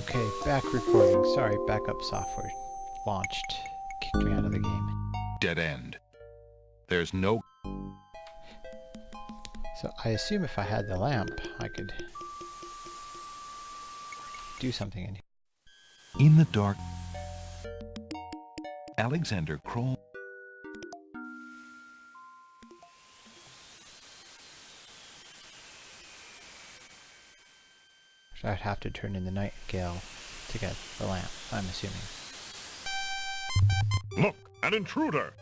Okay, back recording. Sorry, backup software launched. Kicked me out of the game. Dead end. There's no... So I assume if I had the lamp, I could do something in here. In the dark, Alexander crawled... So I'd have to turn in the nightingale to get the lamp, I'm assuming. Look, an intruder!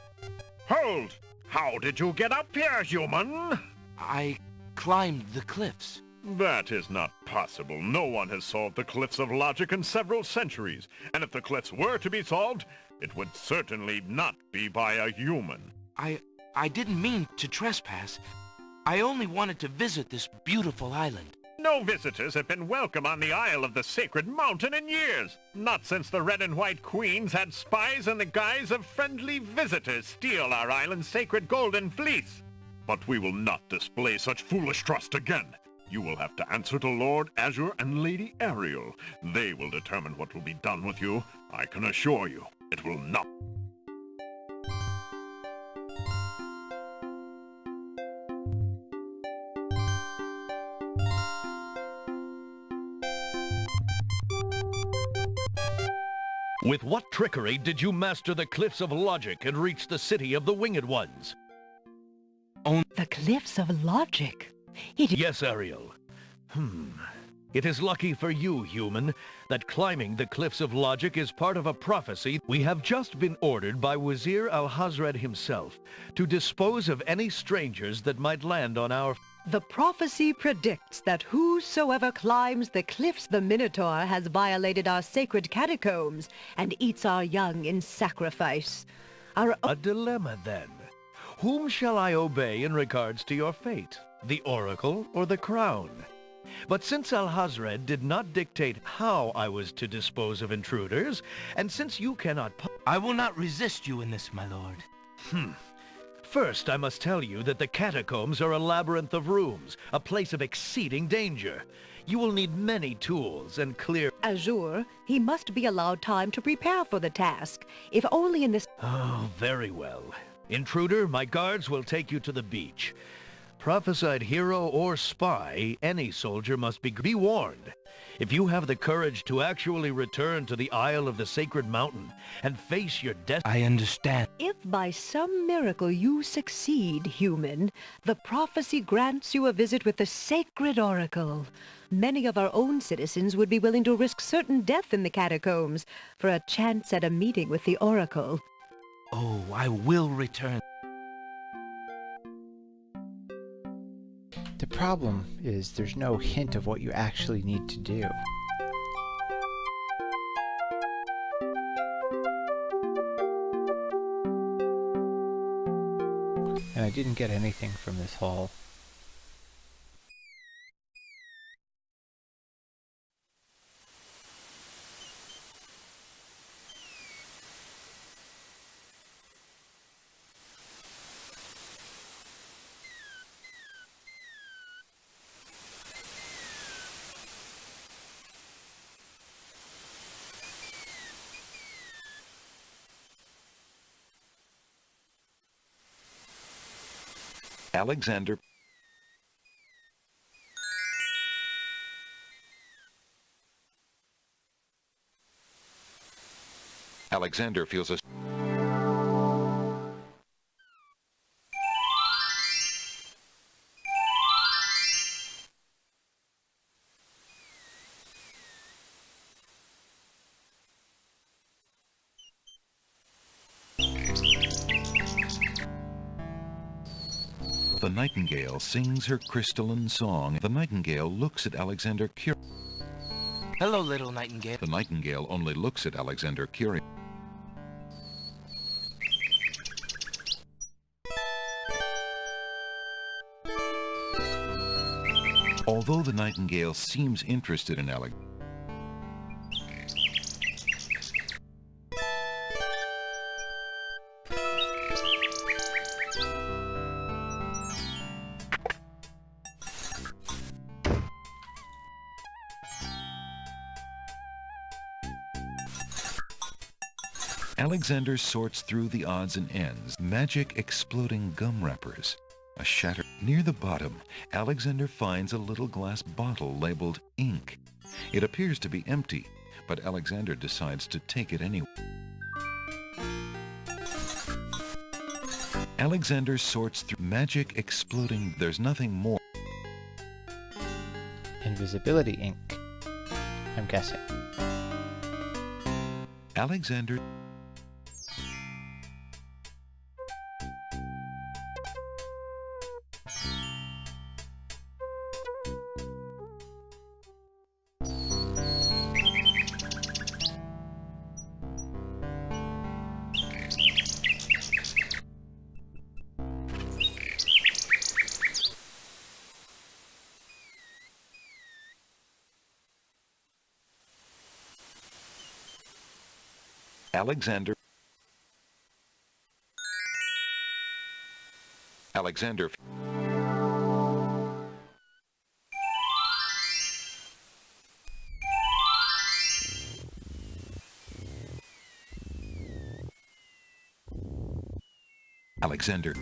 Hold! How did you get up here, human? I climbed the cliffs. That is not possible. No one has solved the cliffs of logic in several centuries. And if the cliffs were to be solved, it would certainly not be by a human. I didn't mean to trespass. I only wanted to visit this beautiful island. No visitors have been welcome on the Isle of the Sacred Mountain in years. Not since the Red and White Queens had spies in the guise of friendly visitors steal our island's sacred golden fleece. But we will not display such foolish trust again. You will have to answer to Lord Azure and Lady Ariel. They will determine what will be done with you. I can assure you, it will not. With what trickery did you master the cliffs of logic and reach the city of the Winged Ones? On the cliffs of logic? Yes, Ariel. It is lucky for you, human, that climbing the cliffs of logic is part of a prophecy. We have just been ordered by Wazir Al-Hazred himself to dispose of any strangers that might land on our... The prophecy predicts that whosoever climbs the cliffs the Minotaur has violated our sacred catacombs and eats our young in sacrifice. A dilemma, then. Whom shall I obey in regards to your fate? The Oracle or the Crown? But since Al-Hazred did not dictate how I was to dispose of intruders, and since you cannot... I will not resist you in this, my lord. First, I must tell you that the catacombs are a labyrinth of rooms, a place of exceeding danger. You will need many tools and clear... Azure, he must be allowed time to prepare for the task, if only in this... Oh, very well. Intruder, my guards will take you to the beach. Prophesied hero or spy, any soldier must be warned. If you have the courage to actually return to the Isle of the Sacred Mountain and face your death... I understand. If by some miracle you succeed, human, the prophecy grants you a visit with the sacred oracle. Many of our own citizens would be willing to risk certain death in the catacombs for a chance at a meeting with the oracle. Oh, I will return. The problem is there's no hint of what you actually need to do. And I didn't get anything from this hall. Alexander... Alexander feels a... The nightingale sings her crystalline song. The nightingale looks at Alexander curious. Hello, little nightingale. The nightingale only looks at Alexander curious. Although the nightingale seems interested in Alexander, Alexander sorts through the odds and ends, magic exploding gum wrappers. A shatter. Near the bottom, Alexander finds a little glass bottle labeled ink. It appears to be empty, but Alexander decides to take it anyway. Alexander sorts through magic exploding. There's nothing more. Invisibility ink, I'm guessing. Alexander. Alexander. Alexander. Alexander.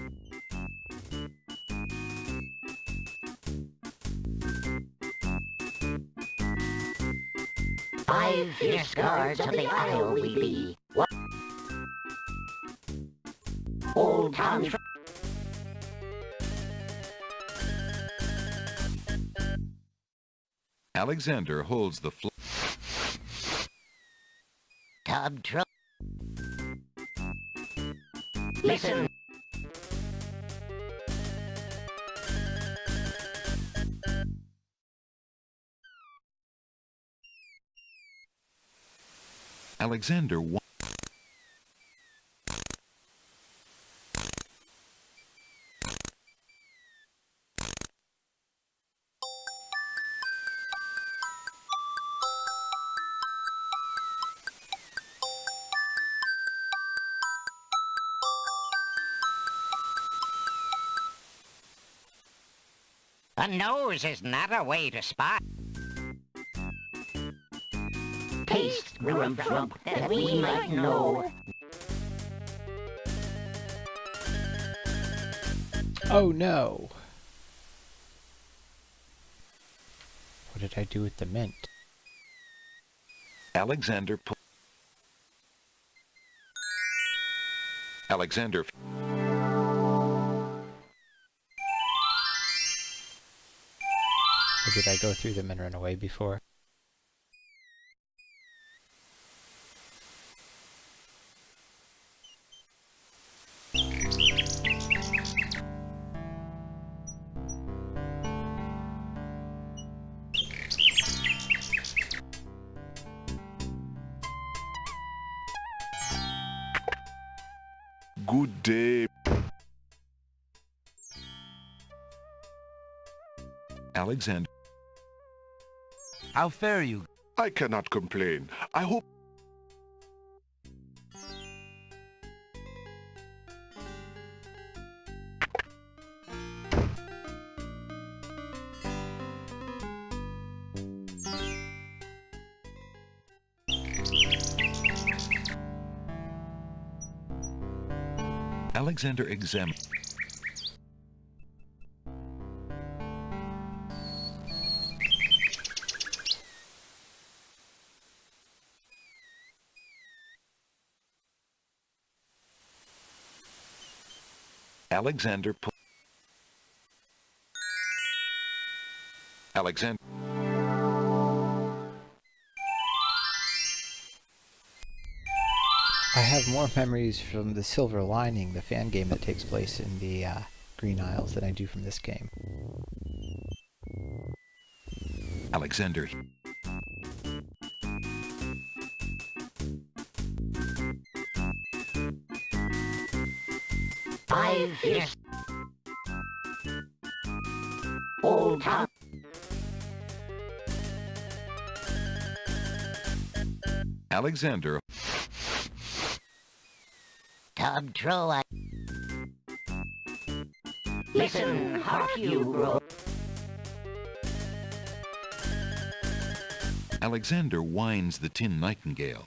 Five fierce guards of the Isle we be. What? Old Town. Alexander holds the Tub Tro. Listen. Alexander. A nose is not a way to spot. Taste, Grump, that we might know. Oh no! What did I do with the mint? Alexander. Alexander. Or did I go through them and run away before? Good day. Alexander. How fare you? I cannot complain. I hope... Alexander examines. Alexander. Alexander. I have more memories from the Silver Lining, the fan game that takes place in the Green Isles, than I do from this game. Alexander. Five fierce. Old Town. Alexander. Tub Troa. Listen, hark you, bro. Alexander winds the Tin Nightingale.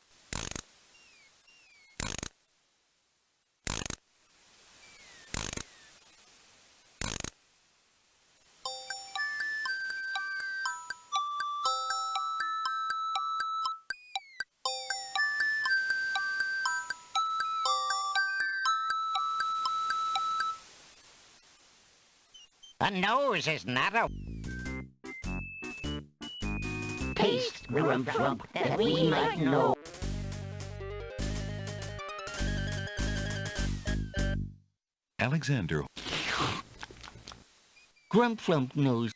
The nose is not a paste, grump, that we might know. Alexander Grump nose.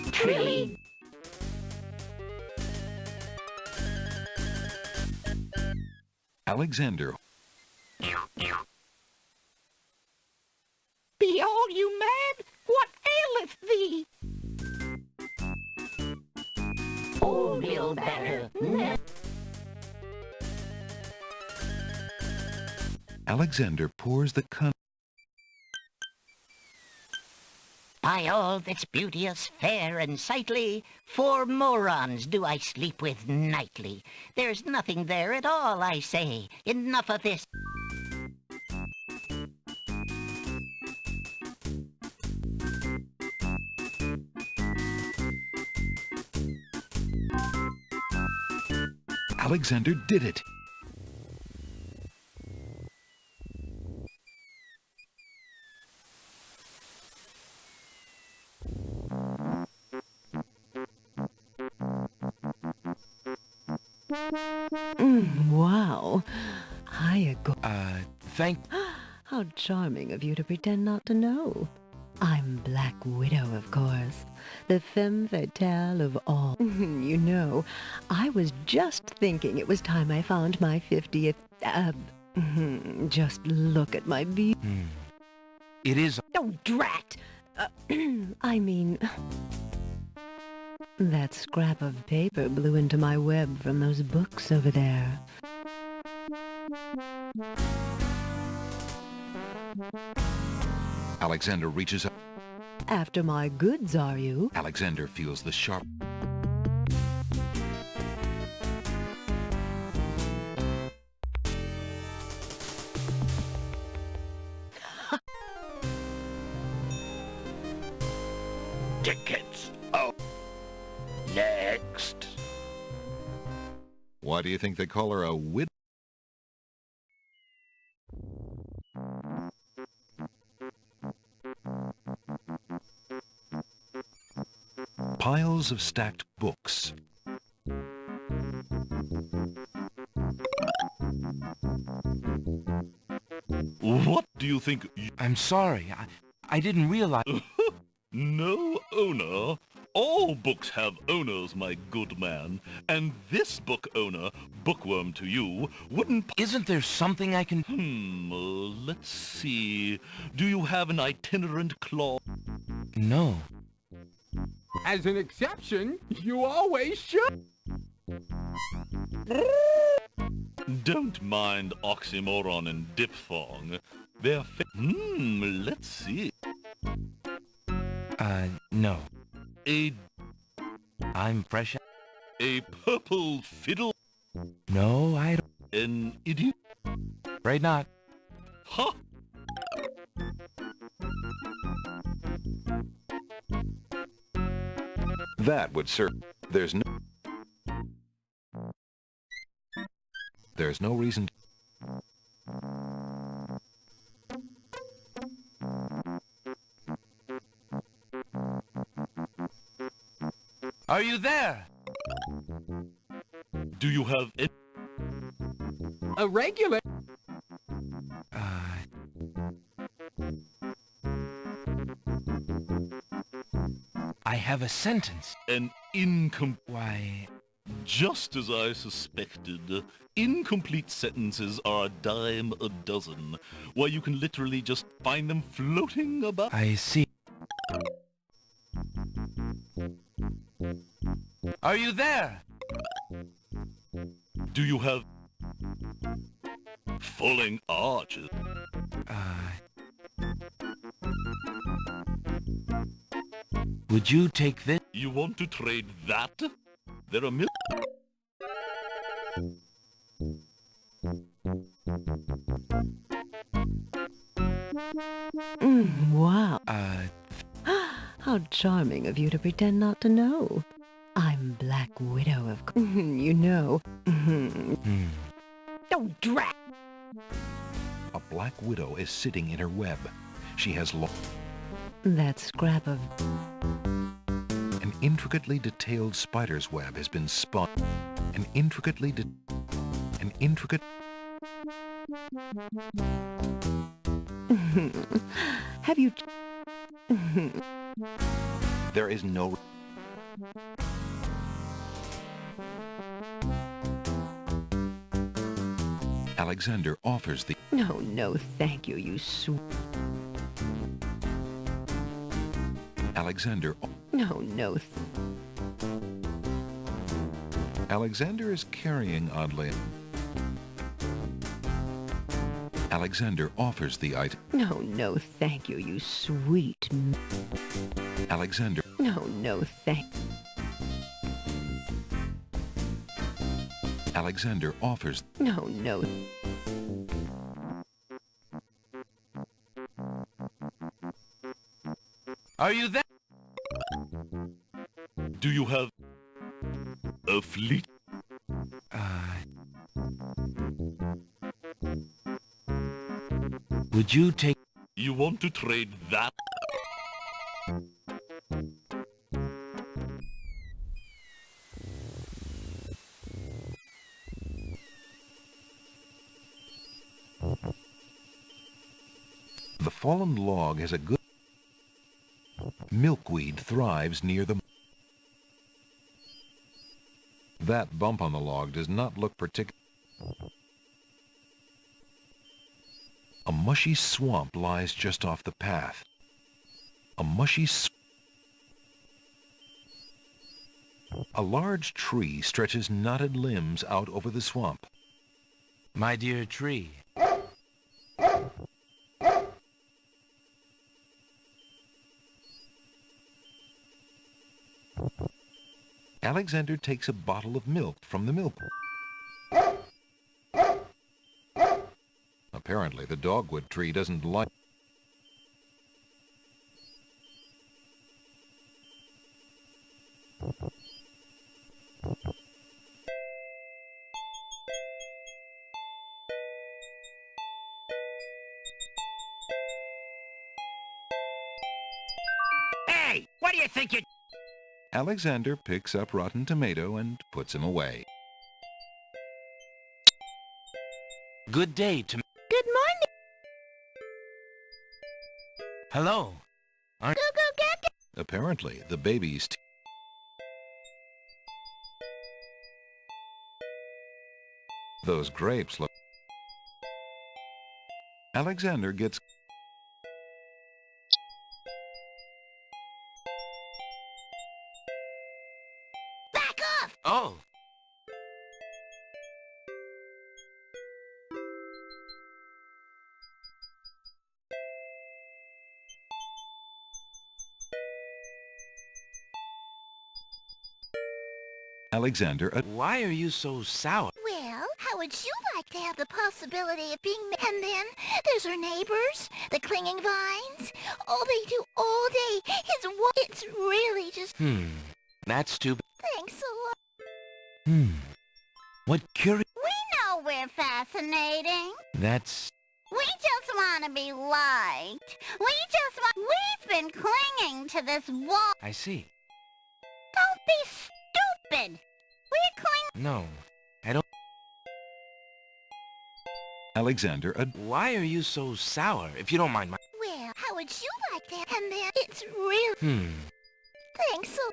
Trilly. Alexander Be all you mad? What aileth thee? Old Bill Batter. Alexander pours the By all that's beauteous, fair, and sightly, 4 morons do I sleep with nightly. There's nothing there at all, I say. Enough of this. Alexander did it. Wow. Hiya, Thank... How charming of you to pretend not to know. I'm Black Widow, of course. The femme fatale of all. You know, I was just thinking it was time I found my 50th... just look at my view. It is... Oh, drat! I mean... That scrap of paper blew into my web from those books over there. Alexander reaches up. After my goods, are you? Alexander feels the sharp. Tickets. Oh. Next. Why do you think they call her a widow? Piles of stacked books. What do you think? I'm sorry. I didn't realize... No owner. All books have owners, my good man. And this book owner, bookworm to you, wouldn't... Isn't there something I can... Let's see. Do you have an itinerant clause? No. As an exception, you always should. Don't mind oxymoron and diphthong. They're let's see. No. A I'm fresh. A purple fiddle? No, I don't. An idiot? Afraid not. Ha! That would serve. There's no reason. Are you there? Do you have it? A regular. I have a sentence. An Why... Just as I suspected, incomplete sentences are a dime a dozen. Why, you can literally just find them floating about. I see. Are you there? Do you have falling arches? Would you take this? You want to trade that? There are Wow. How charming of you to pretend not to know. I'm Black Widow, of course. You know. Oh, drat! A black widow is sitting in her web. She has That scrap of... an intricately detailed spider's web has been spun. An intricate... Have you... There is no... Alexander offers the... No, no, thank you, you Alexander... No, no. Alexander is carrying oddly. Alexander offers the item. No, no, thank you, you sweet... Alexander... No, no, thank... Alexander offers... No, no. Are you there? Do you have a fleet? Would you take... You want to trade that? The fallen log has a good... Milkweed thrives near the... That bump on the log does not look particular. A mushy swamp lies just off the path. A large tree stretches knotted limbs out over the swamp. My dear tree. Alexander takes a bottle of milk from the milk. Apparently, the dogwood tree doesn't like... Hey, what do you think you... Alexander picks up Rotten Tomato and puts him away. Good day to... Good morning. Hello. Go, go, get... Apparently, the baby's... Those grapes look... Alexander gets... Back off! Oh. Alexander... Why are you so sour? Well, how would you like to have the possibility of being... And then there's our neighbors, the clinging vines. All they do all day is what... It's really just... That's too bad. Thanks a lot. What curious... We know we're fascinating. That's... We just want to be liked. We just want... We've been clinging to this wall. I see. Don't be stupid. We're clinging... No, I don't... Alexander... Why are you so sour, if you don't mind my... Well, how would you like that? And then it's real... Thanks a...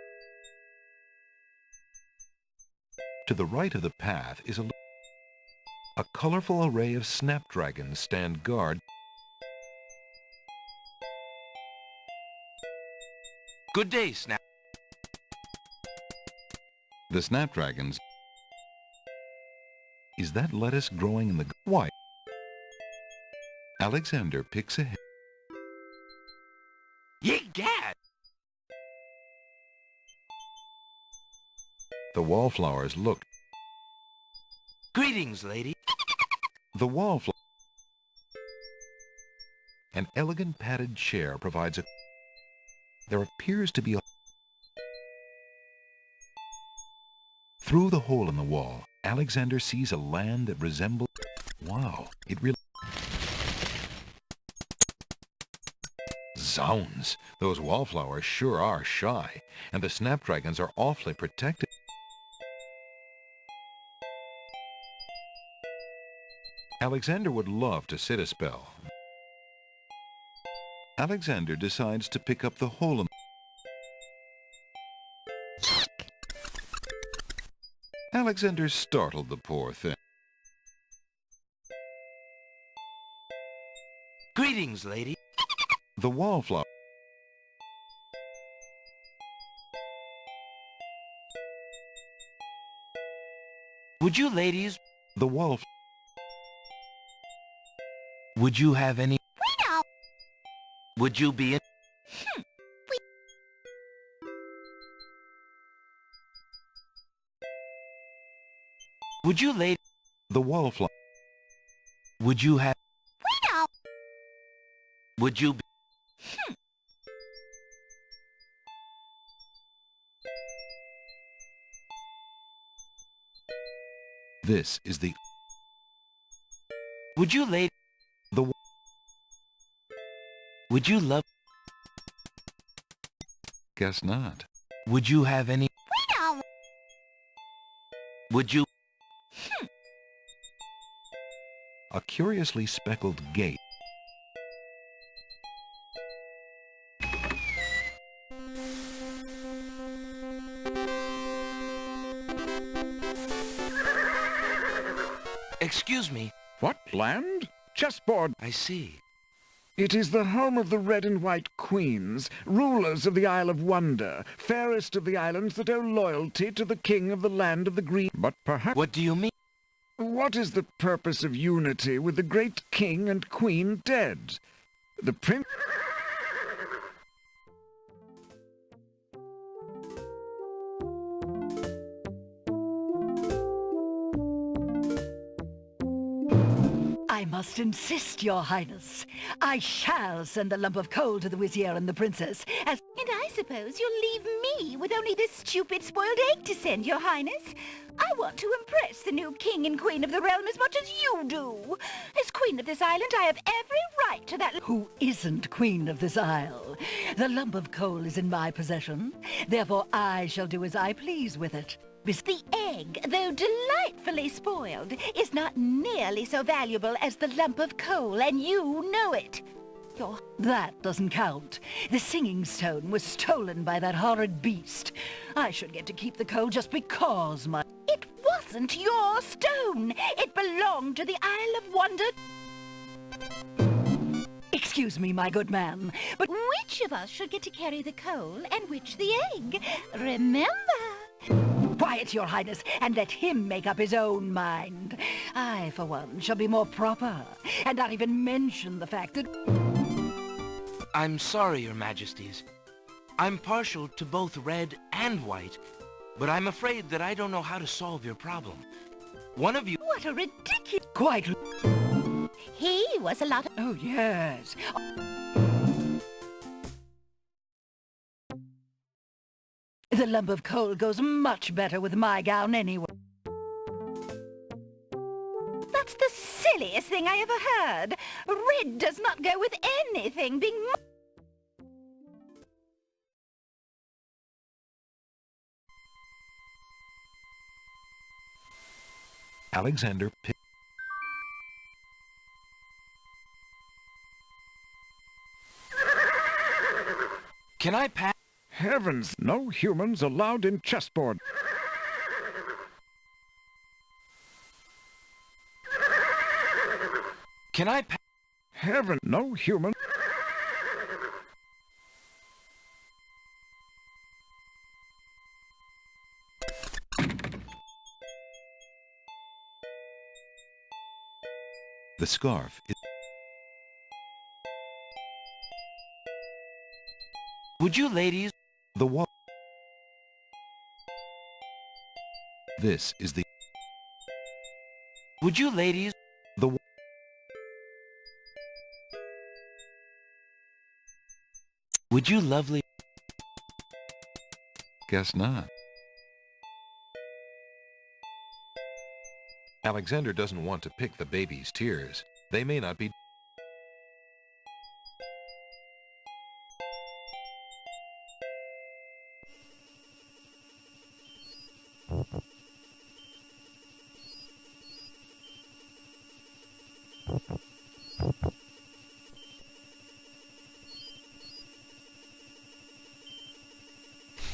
To the right of the path is a colorful array of snapdragons stand guard. Good day, Snap. The snapdragons... Is that lettuce growing in the... Why? Alexander picks ahead. Ye gad! The wallflowers look. Greetings, lady. The wallflower. An elegant padded chair provides a... There appears to be a... Through the hole in the wall, Alexander sees a land that resembles... Wow, it really... Zounds, those wallflowers sure are shy, and the snapdragons are awfully protected. Alexander would love to sit a spell. Alexander decides to pick up the whole. Alexander startled the poor thing. Greetings, lady. The wallflower. Would you ladies... The wallflower. Would you have any... No. Would you be in... Would you ladies... The wallflower. Would you have... No. Would you be... This is the... Would you ladies... The... Would you love... Guess not. Would you have any... No. Would you... A curiously speckled gate. Excuse me. What land? Chessboard. I see. It is the home of the red and white queens, rulers of the Isle of Wonder, fairest of the islands that owe loyalty to the king of the land of the green. But perhaps... What do you mean? What is the purpose of unity with the great king and queen dead? The prince... I must insist, Your Highness. I shall send the lump of coal to the Vizier and the Princess, as... And I suppose you'll leave me with only this stupid spoiled egg to send, Your Highness. I want to impress the new king and queen of the realm as much as you do. As queen of this island, I have every right to that... Who isn't queen of this isle? The lump of coal is in my possession. Therefore, I shall do as I please with it. The egg, though delightfully spoiled, is not nearly so valuable as the lump of coal, and you know it. That doesn't count. The singing stone was stolen by that horrid beast. I should get to keep the coal just because my... It wasn't your stone. It belonged to the Isle of Wonder. Excuse me, my good man, but... Which of us should get to carry the coal and which the egg? Remember... Quiet, Your Highness, and let him make up his own mind. I, for one, shall be more proper, and not even mention the fact that... I'm sorry, Your Majesties. I'm partial to both red and white, but I'm afraid that I don't know how to solve your problem. One of you... What a ridiculous... Quite... He was a lot of... Oh, yes. The lump of coal goes much better with my gown anyway. That's the silliest thing I ever heard. Red does not go with anything being... Alexander picked... Can I pass? Heavens, no humans allowed in chessboard. Can I pass? Heaven, no human... The scarf is... Would you ladies... The wall... This is the... Would you ladies... The... Would you lovely... Guess not. Alexander doesn't want to pick the baby's tears. They may not be...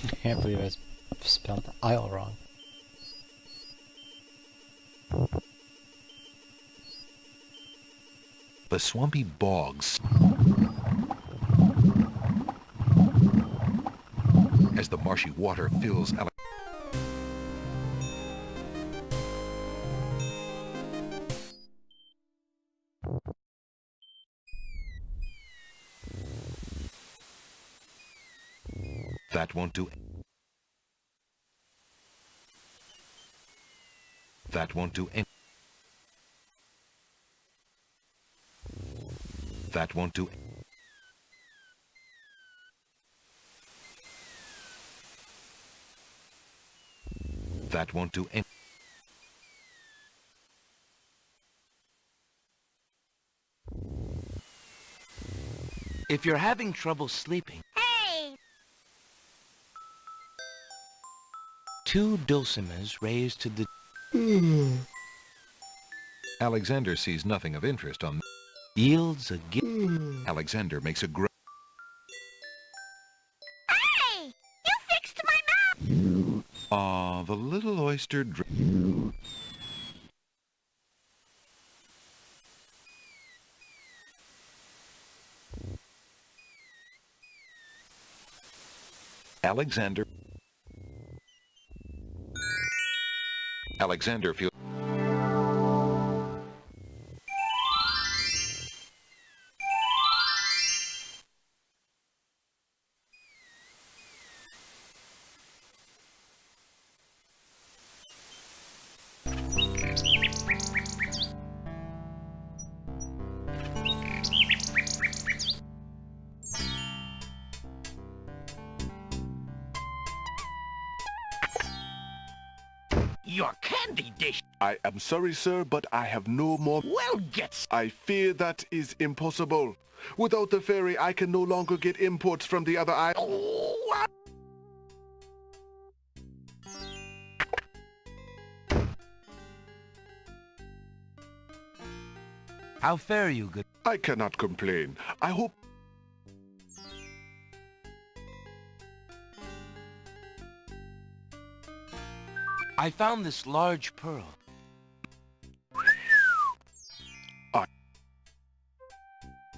I can't believe I spelled isle wrong. The swampy bogs as the marshy water fills That won't do. That won't do any. That won't do. That won't do any. If you're having trouble sleeping, Hey! 2 dulcimers raised to the Alexander sees nothing of interest on. yields a gift. Alexander makes a Hey! You fixed my mouth! Ah, the little oyster. Alexander. Alexander feels. Your candy dish. I am sorry, sir, but I have no more. Well, get. I fear that is impossible. Without the ferry, I can no longer get imports from the other island. Oh, How fare you, good? I cannot complain. I hope. I found this large pearl. Oh,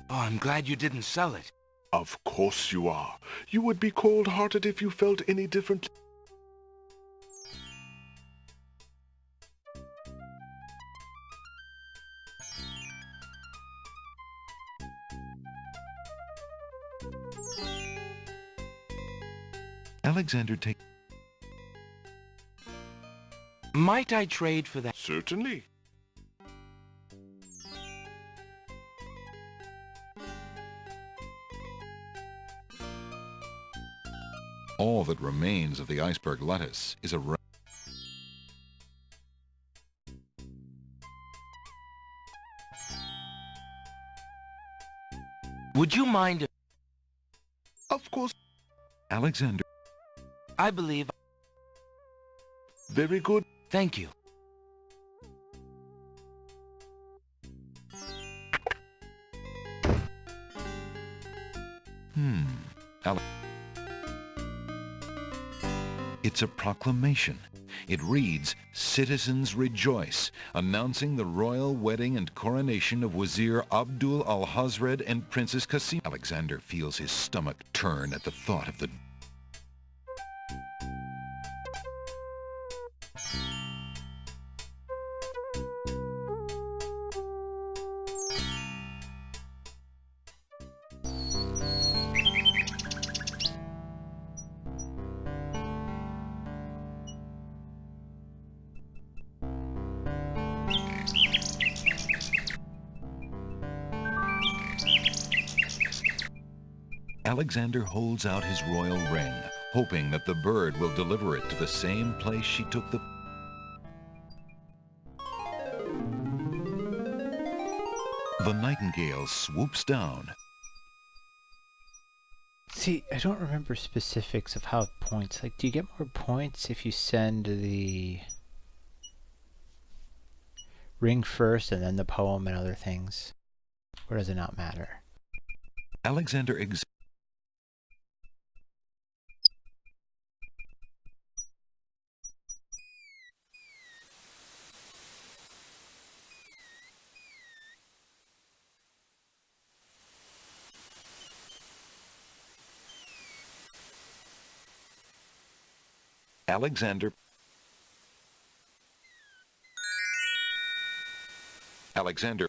I'm glad you didn't sell it. Of course you are. You would be cold-hearted if you felt any different. Alexander take. Might I trade for that? Certainly. All that remains of the iceberg lettuce is a. Would you mind if... Of course. Alexander. I believe... Very good. Thank you. It's a proclamation. It reads, "Citizens rejoice," announcing the royal wedding and coronation of Wazir Abdul al-Hazred and Princess Qasim. Alexander feels his stomach turn at the thought of the... Alexander holds out his royal ring, hoping that the bird will deliver it to the same place she took the... The nightingale swoops down. See, I don't remember specifics of how points. Like, do you get more points if you send the ring first and then the poem and other things? Or does it not matter? Alexander Alexander Alexander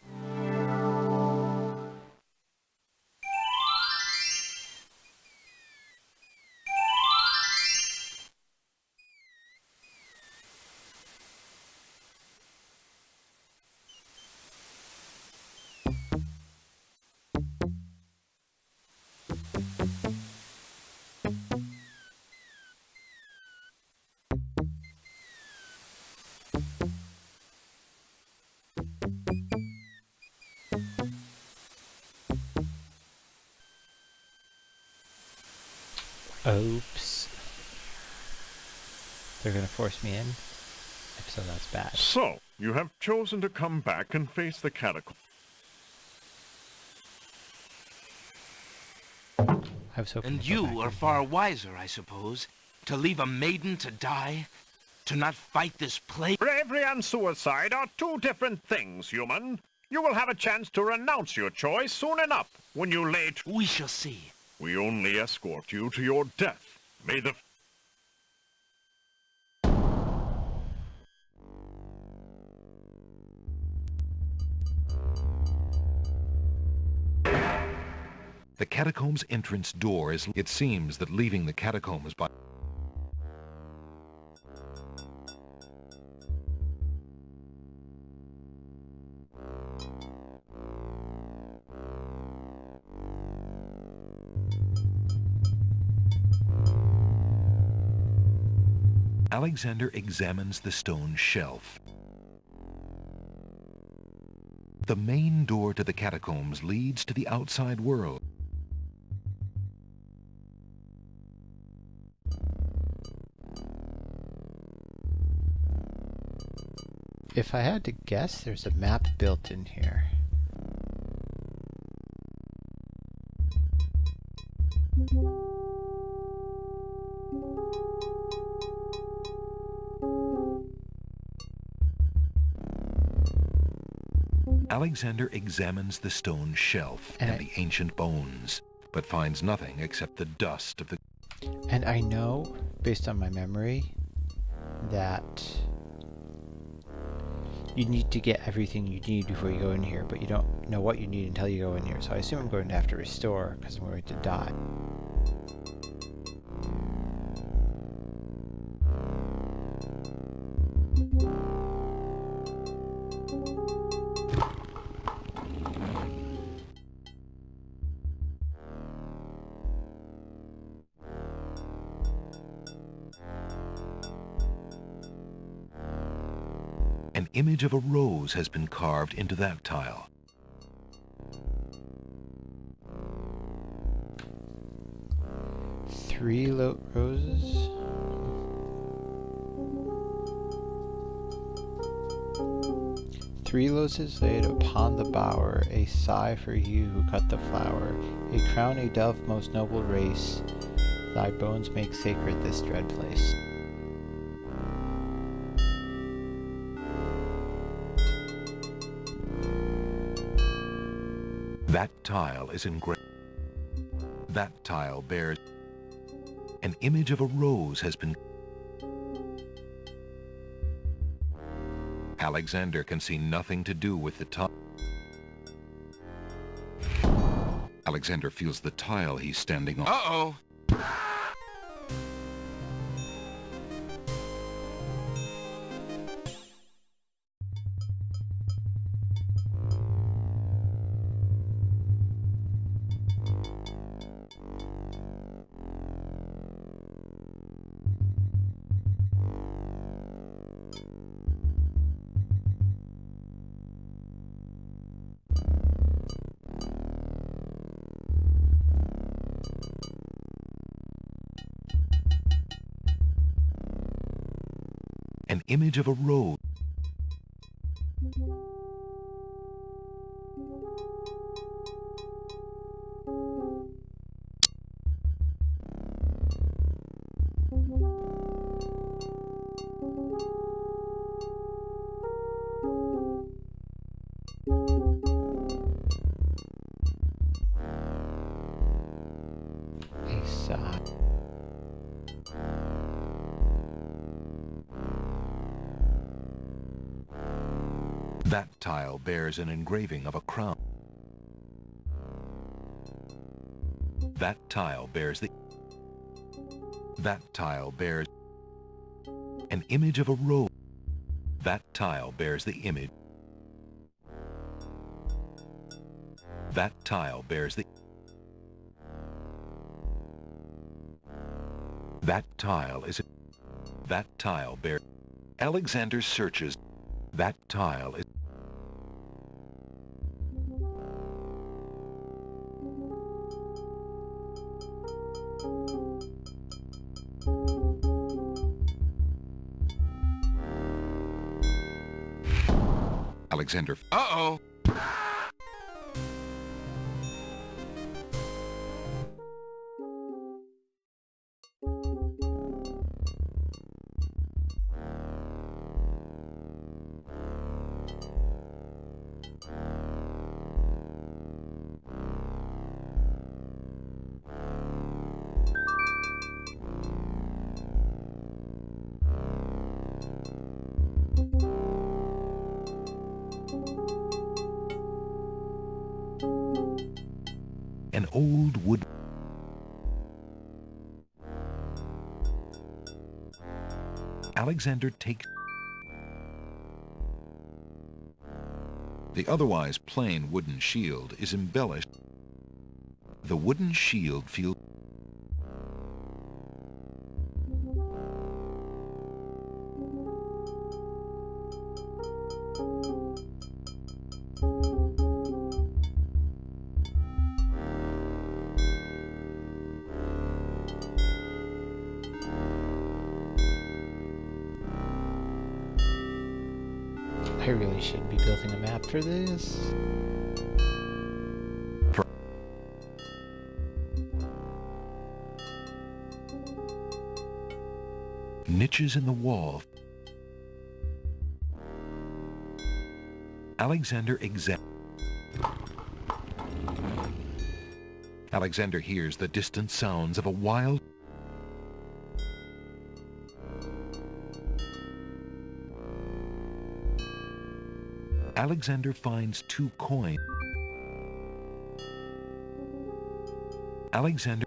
Oops. They're gonna force me in? If so, that's bad. So, you have chosen to come back and face the catacomb. I was hoping And to go back you are in far here. wiser, I suppose, to leave a maiden to die, to not fight this plague. Bravery and suicide are two different things, human. You will have a chance to renounce your choice soon enough when you lay to... We shall see. We only escort you to your death. May the... The catacombs entrance door is... It seems that leaving the catacombs by... Alexander examines the stone shelf. The main door to the catacombs leads to the outside world. If I had to guess, there's a map built in here. Alexander examines the stone shelf and the ancient bones, but finds nothing except the dust of the... And I know, based on my memory, that you need to get everything you need before you go in here, but you don't know what you need until you go in here. So I assume I'm going to have to restore, because I'm going to die. An image of a rose has been carved into that tile. Three roses. Three roses laid upon the bower, a sigh for you who cut the flower, a crown, a dove, most noble race, thy bones make sacred this dread place. That tile is engraved. That tile bears an image of a rose has been... Alexander can see nothing to do with the tile. Alexander feels the tile he's standing on. Uh-oh. An image of a rose. That tile bears an engraving of a crown. That tile bears an image of a rose. That tile bears the image. That tile bears the... That tile is... That tile bears... Alexander searches. That tile is... Alexander... Uh-oh. An old wood... Alexander takes... The otherwise plain wooden shield is embellished. The wooden shield feels... I really should be building a map for this. Niches in the wall. Alexander Alexander hears the distant sounds of a wild... Alexander finds 2 coins. Alexander...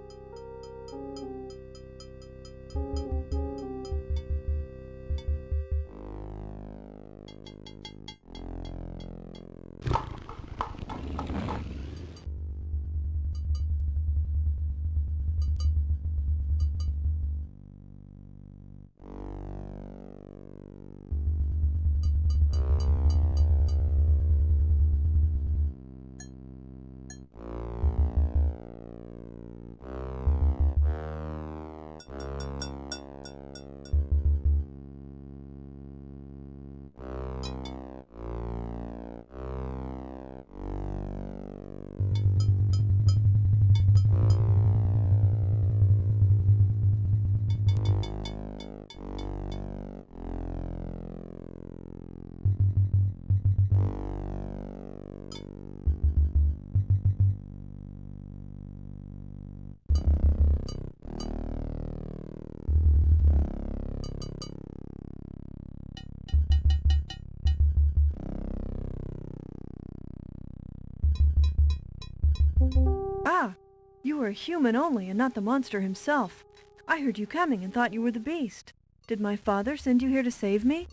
Ah, you were a human only and not the monster himself. I heard you coming and thought you were the beast. Did my father send you here to save me?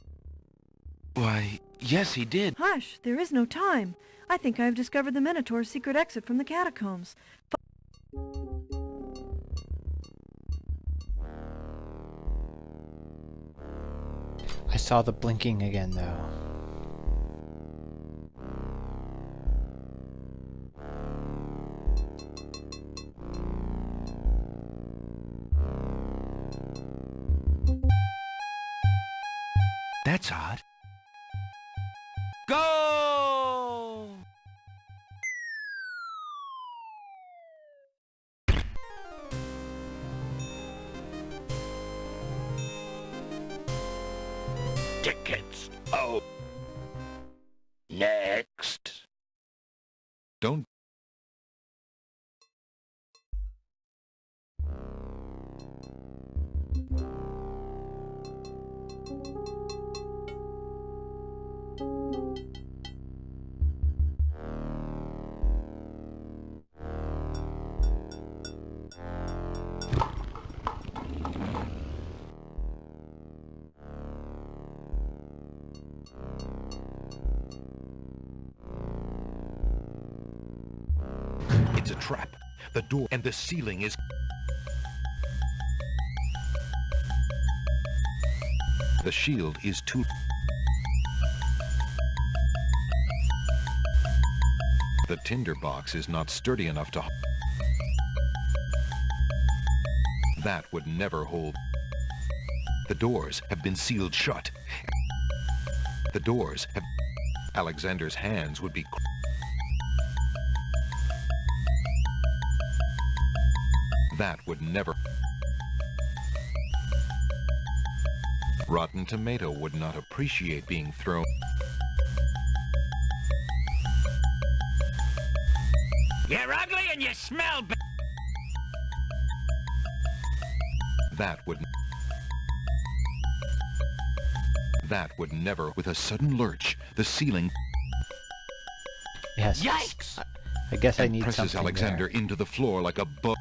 Why, yes, he did. Hush, there is no time. I think I have discovered the Minotaur's secret exit from the catacombs. I saw the blinking again, though. That's odd. Go! Tickets. Oh. Next. Don't... It's a trap. The door and the ceiling is... The shield is too... The tinderbox is not sturdy enough to... That would never hold. The doors have been sealed shut. The doors have... Alexander's hands would be... That would never... Rotten Tomato would not appreciate being thrown... You're ugly and you smell bad. That would never... With a sudden lurch, the ceiling... Yes. Yikes! I guess I need presses something Alexander there. into the floor like a bug.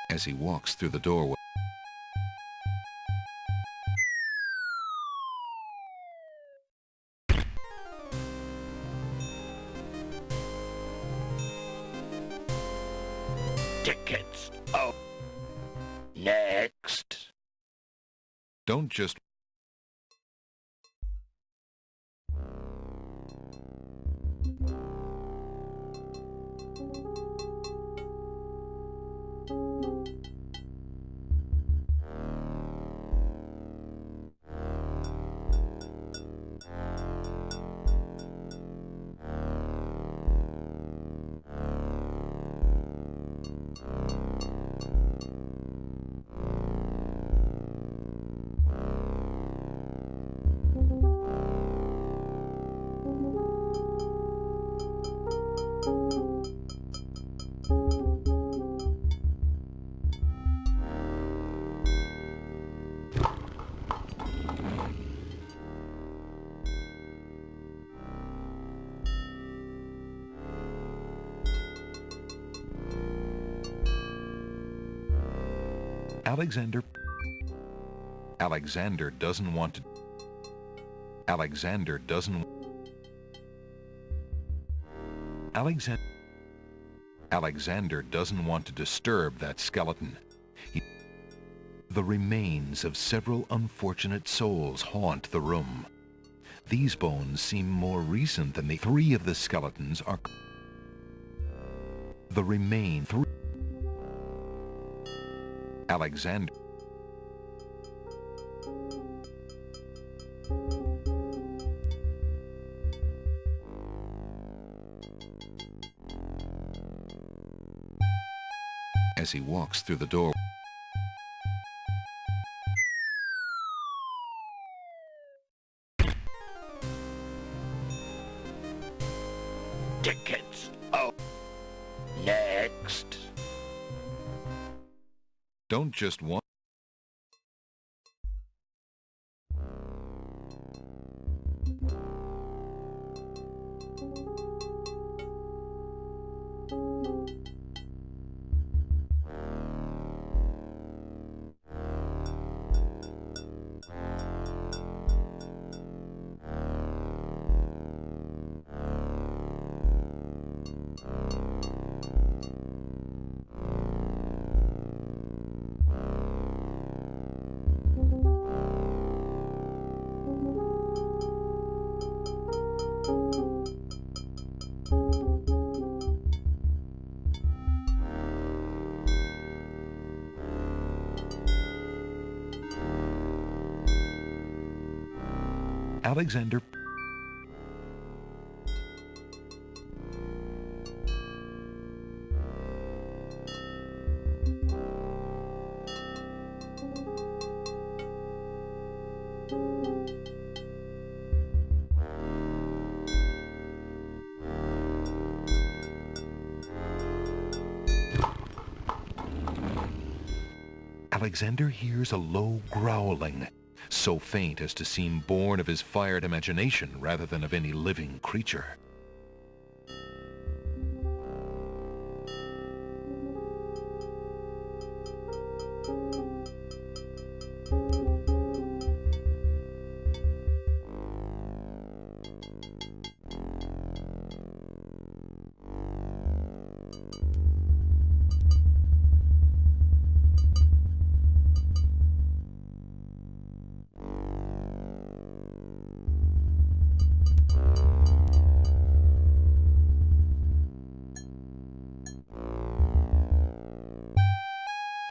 As he walks through the doorway. Tickets. Oh. Next. Don't just... Alexander doesn't want to... Alexander doesn't... Alexander doesn't want to disturb that skeleton. The remains of several unfortunate souls haunt the room. These bones seem more recent than the... Three of the skeletons are... The remain... Three... Alexander... As he walks through the door... Tickets. Oh. Next. Don't just want... Alexander Alexander hears a low growling, so faint as to seem born of his fired imagination rather than of any living creature.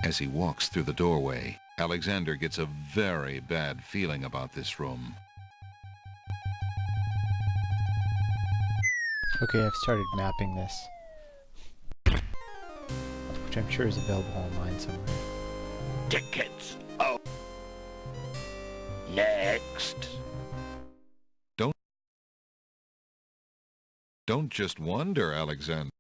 As he walks through the doorway, Alexander gets a very bad feeling about this room. Okay, I've started mapping this, which I'm sure is available online somewhere. Tickets. Oh. Next. Don't just wonder, Alexander.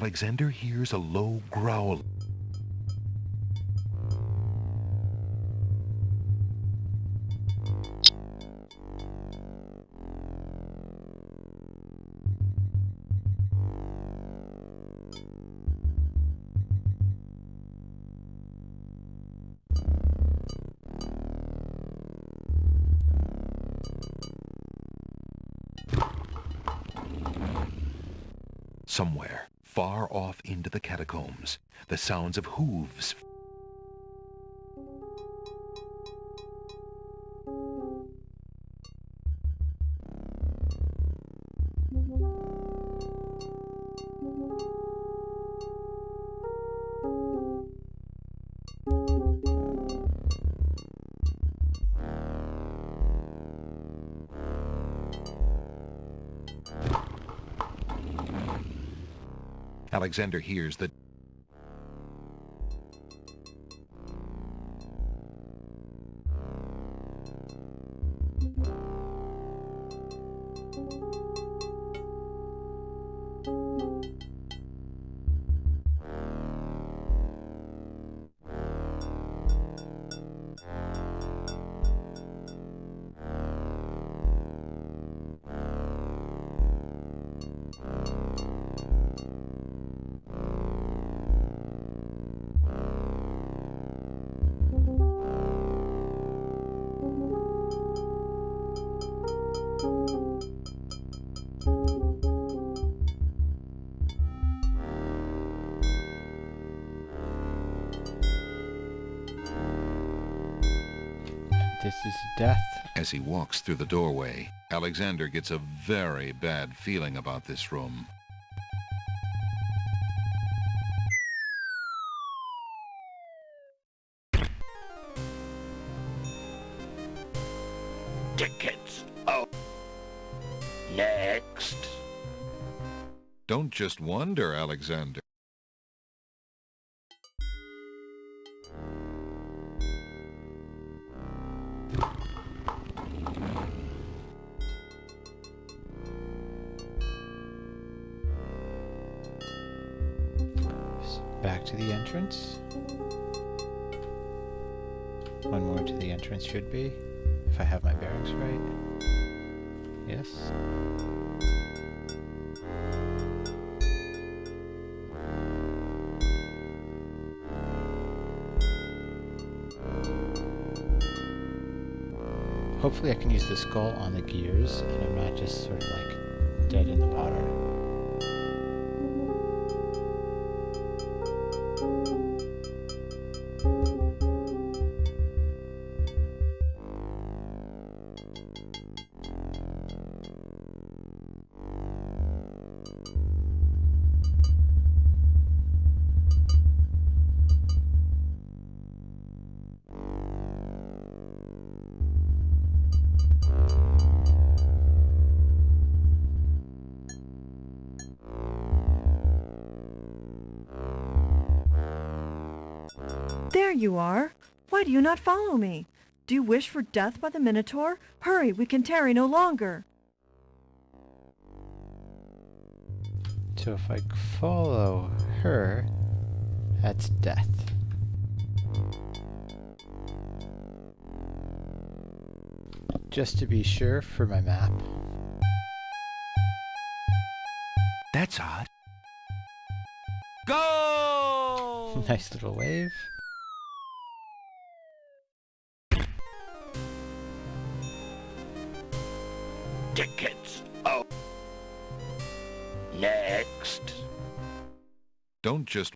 Alexander hears a low growl. Somewhere, far off into the catacombs, the sounds of hooves. Alexander hears the This is death. As he walks through the doorway, Alexander gets a very bad feeling about this room. Tickets. Oh. Next. Don't just wonder, Alexander. Back to the entrance. One more to the entrance should be, if I have my bearings right. Yes. Hopefully I can use the skull on the gears and I'm not just sort of like dead in the water. There you are. Why do you not follow me? Do you wish for death by the Minotaur? Hurry, we can tarry no longer. So if I follow her, that's death. Just to be sure for my map. That's odd. Go! Nice little wave. Tickets. Oh. Next. Don't just...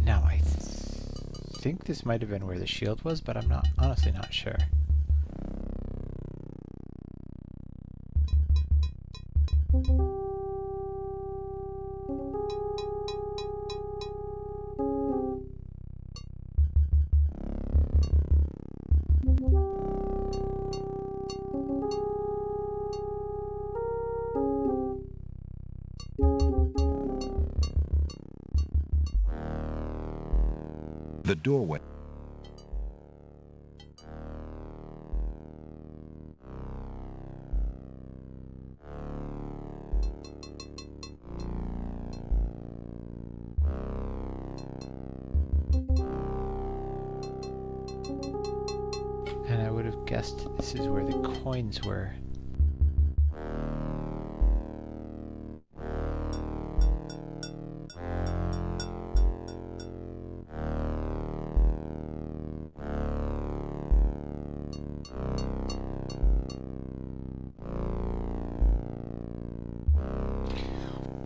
Now I think this might have been where the shield was, but I'm honestly not sure. The doorway. And I would have guessed this is where the coins were.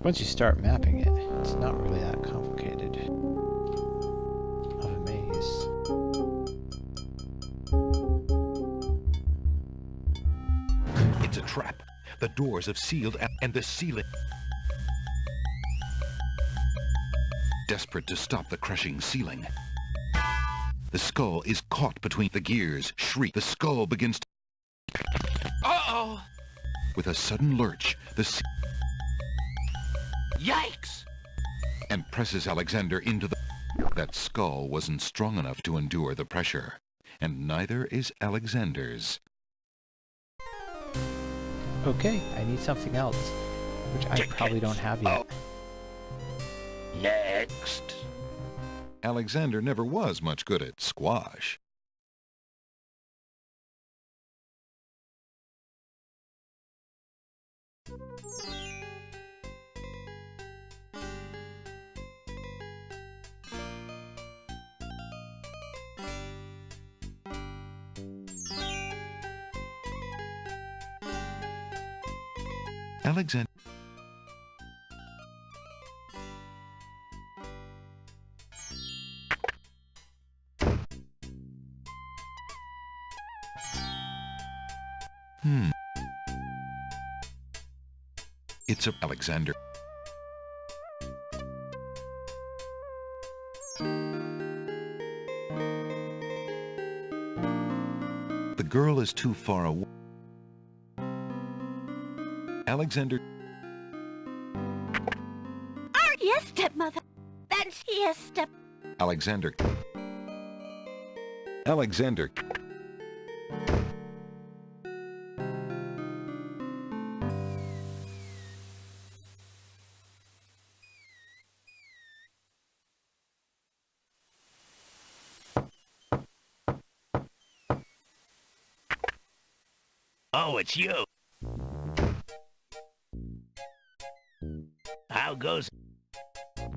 Once you start mapping it, it's not really that complicated of a maze. It's a trap. The doors have sealed and the ceiling... Desperate to stop the crushing ceiling. The skull is caught between the gears. Shriek. The skull begins to... Uh-oh! With a sudden lurch, the... Yikes! And presses Alexander into the... That skull wasn't strong enough to endure the pressure. And neither is Alexander's. Okay, I need something else, which I probably don't have yet. Next. Alexander never was much good at squash. Alexander. It's Alexander. is too far away. Alexander. Yes, stepmother. That's yes, step... Alexander. Alexander. Oh, it's you. How goes it?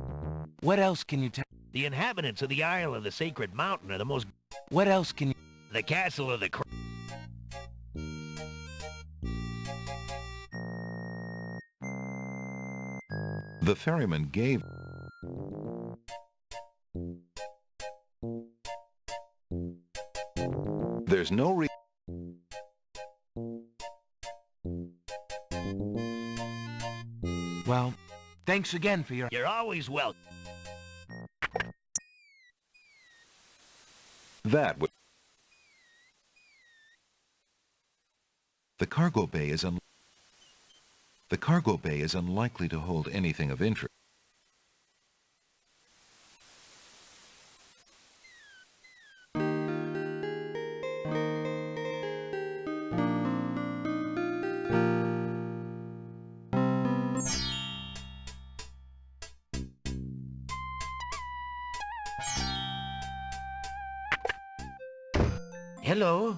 What else can you tell? The inhabitants of the Isle of the Sacred Mountain are the most... What else can you... The castle of the... The ferryman gave. There's no reason. Well, thanks again for your... You're always welcome. That would. The cargo bay is unlikely to hold anything of interest. Hello?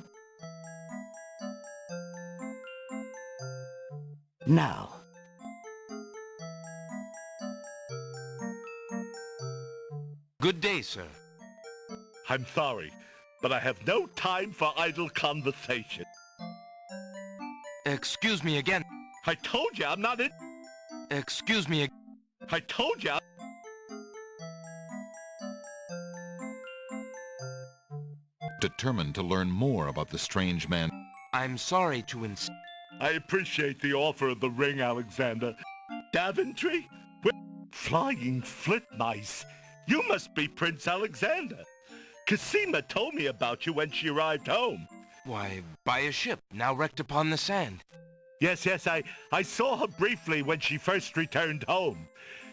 Now, Good day, sir. I'm sorry, but I have no time for idle conversation. Excuse me again. I told you I'm not in... Excuse me again. I told you... Determined to learn more about the strange man. I'm sorry to insist. I appreciate the offer of the ring, Alexander. Daventry? Flying flit mice. You must be Prince Alexander. Cassima told me about you when she arrived home. Why, by a ship, now wrecked upon the sand. Yes, I saw her briefly when she first returned home.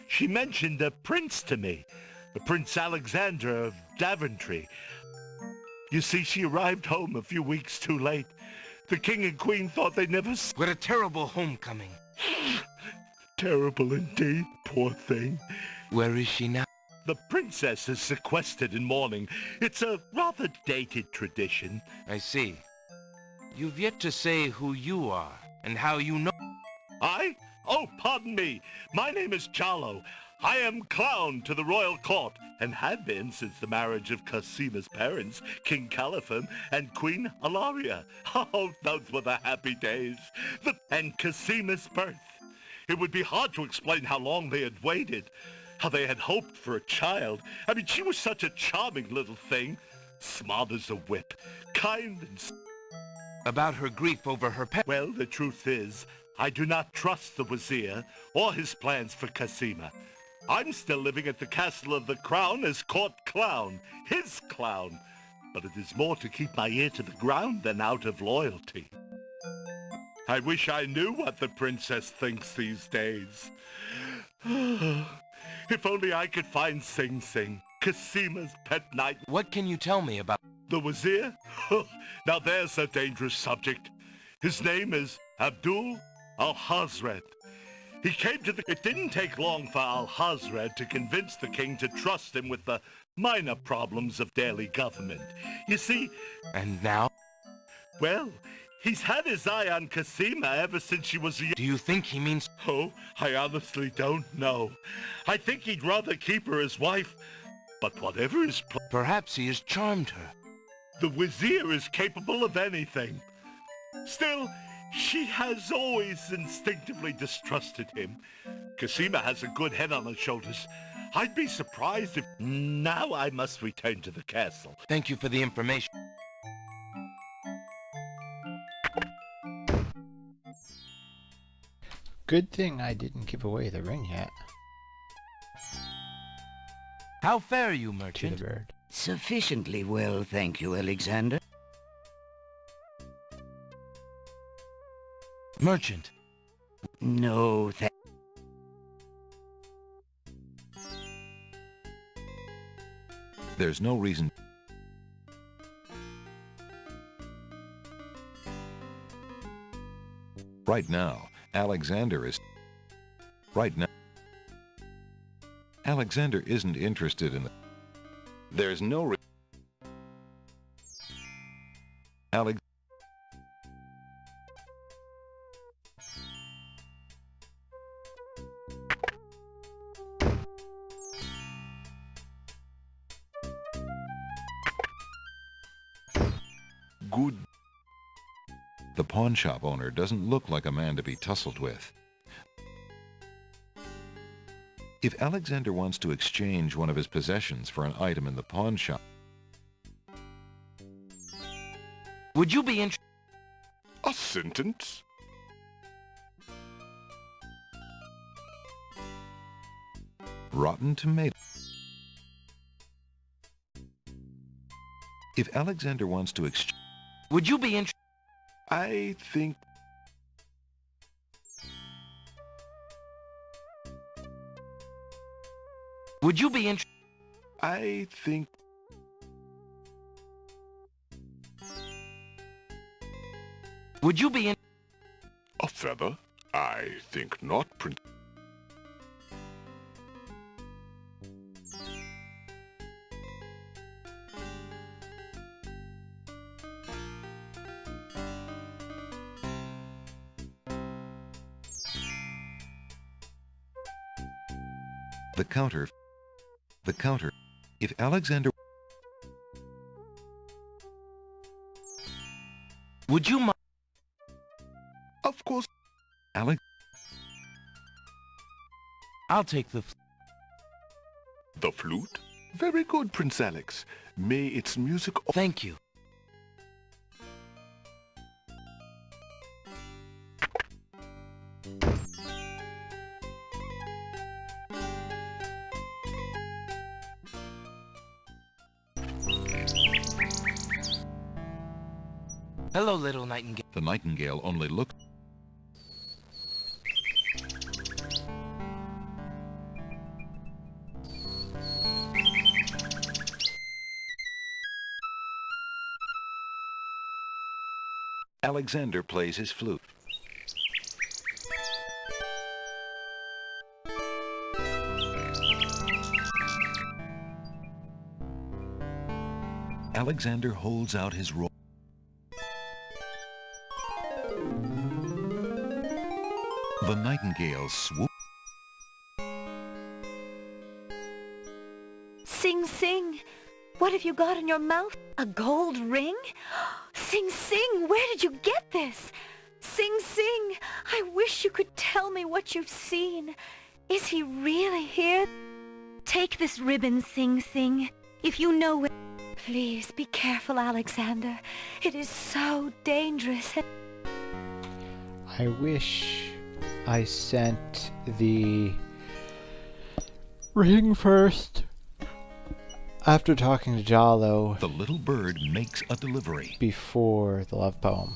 She mentioned a prince to me, the Prince Alexander of Daventry. You see, she arrived home a few weeks too late. The king and queen thought they'd never... What a terrible homecoming. Terrible indeed, poor thing. Where is she now? The princess is sequestered in mourning. It's a rather dated tradition. I see. You've yet to say who you are and how you know... I? Oh, pardon me. My name is Charlo. I am clown to the royal court, and have been since the marriage of Cassima's parents, King Caliphon and Queen Alaria. Oh, those were the happy days. And Cassima's birth. It would be hard to explain how long they had waited, how they had hoped for a child. I mean, she was such a charming little thing, smart as a whip, kind and... About her grief over her pet... Well, the truth is, I do not trust the Wazir or his plans for Cassima. I'm still living at the Castle of the Crown as court clown, his clown. But it is more to keep my ear to the ground than out of loyalty. I wish I knew what the princess thinks these days. If only I could find Sing Sing, Cassima's pet knight. What can you tell me about... The Wazir? Now there's a dangerous subject. His name is Abdul Al-Hazred. He came to the... It didn't take long for Al-Hazred to convince the king to trust him with the minor problems of daily government. You see... And now? Well, he's had his eye on Cassima ever since she was a... Do you think he means... Oh, I honestly don't know. I think he'd rather keep her as wife, but whatever his... Perhaps he has charmed her. The Wazir is capable of anything. Still... She has always instinctively distrusted him. Cassima has a good head on her shoulders. I'd be surprised if... Now I must return to the castle. Thank you for the information. Good thing I didn't give away the ring yet. How fare you, To merchant? the bird. sufficiently well, thank you, Alexander. Merchant. No, There's no reason. Right now, Alexander isn't interested in the... There's no Alex... Good. The pawn shop owner doesn't look like a man to be tussled with. If Alexander wants to exchange one of his possessions for an item in the pawn shop, Would you be interested? A sentence? rotten tomato. If Alexander wants to exchange... Would you be interested? I think... Would you be interested? I think... Would you be in... A feather? I think not, Prince. The counter. If Alexander... Would you mind? Of course. Alex... I'll take the... The flute? Very good, Prince Alex. May its music... Thank you. Hello, little nightingale. The nightingale only looks... Alexander plays his flute. Alexander holds out his roll. The nightingale swoops. Sing Sing, what have you got in your mouth? A gold ring? Sing Sing, where did you get this? Sing Sing, I wish you could tell me what you've seen. Is he really here? Take this ribbon, Sing Sing, if you know where... Please be careful, Alexander. It is so dangerous. I wish I sent the ring first. After talking to Jalo The little bird makes a delivery. before the love poem.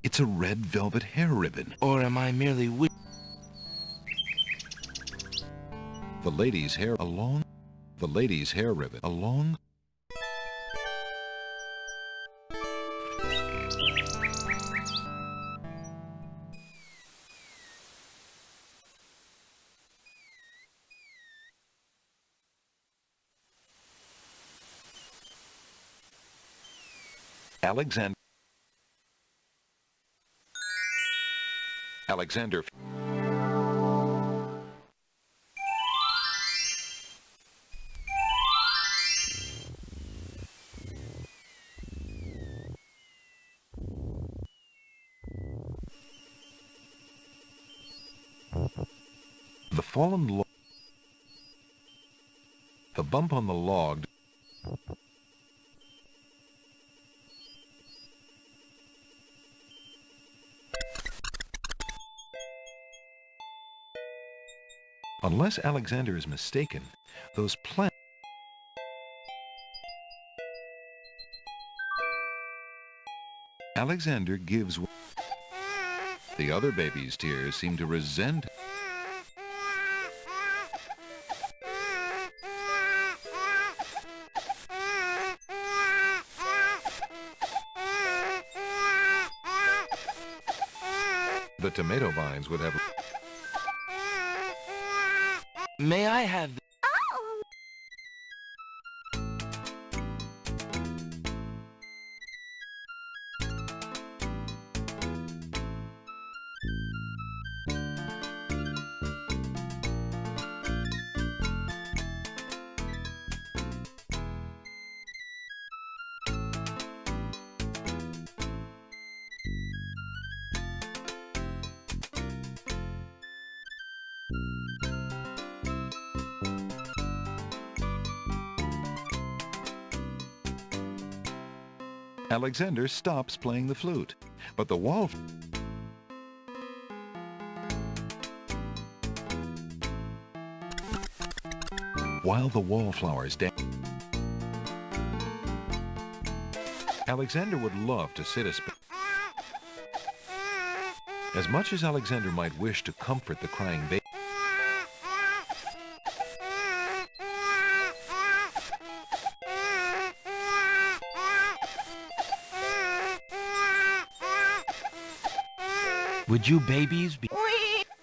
It's a red velvet hair ribbon. Or am I merely The lady's hair along. The lady's hair ribbon along. Alexander. The fallen log. The bump on the log. Unless Alexander is mistaken, those plants... Alexander gives. The other baby's tears seem to resent. The tomato vines would have. May I have... Alexander stops playing the flute, but the wall. While the wallflowers dance. Alexander would love to sit as much as Alexander might wish to comfort the crying baby. Would you babies be...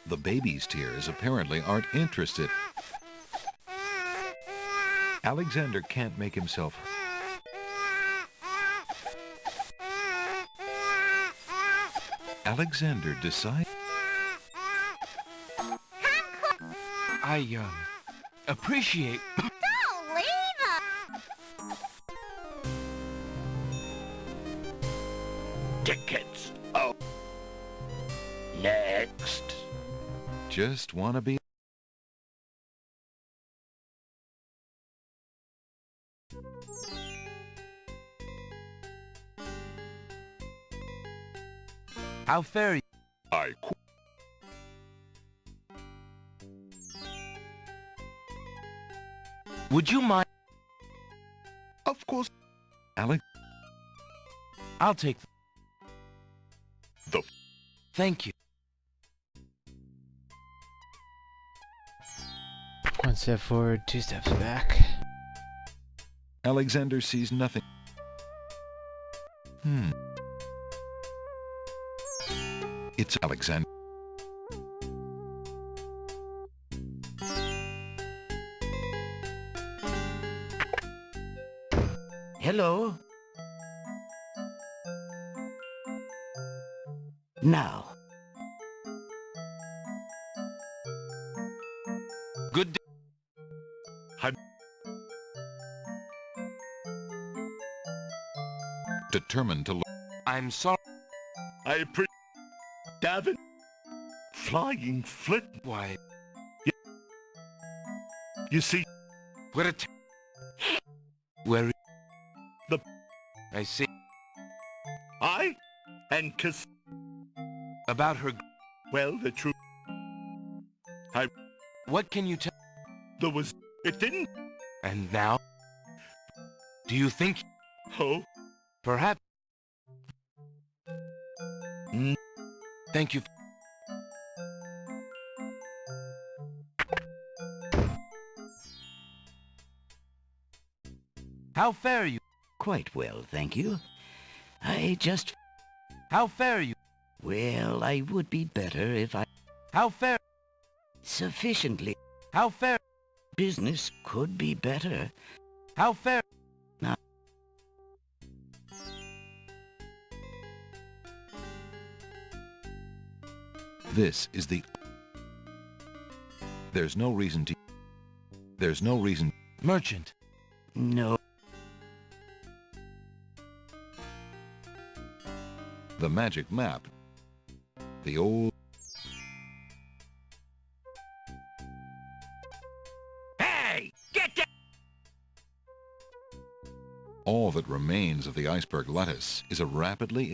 The baby's tears apparently aren't interested. Alexander can't make himself. Alexander decides. I, appreciate... Don't leave us! Tickets. Oh. Next. Just want to be. How fair you... Would you mind... Of course. Alex. I'll take... The... Thank you. One step forward, two steps back. Alexander sees nothing. It's Alexander. Hello? Now. Good day. Determined to look. I'm sorry. I appreciate... Davin? Flying flit? Why... You see... What a... Where... The... I see. I? And Cass... About her... Well, the truth... What can you tell... There was... It didn't... And now? Do you think... Oh? Perhaps... Thank you. How fair you... Quite well, thank you. I just... How fair you... Well, I would be better if I... How fair... Sufficiently. How fair... Business could be better. How fair... Now... This is the... There's no reason to... There's no reason... Merchant. No. The magic map. The old... Hey! Get down! All that remains of the iceberg lettuce is a rapidly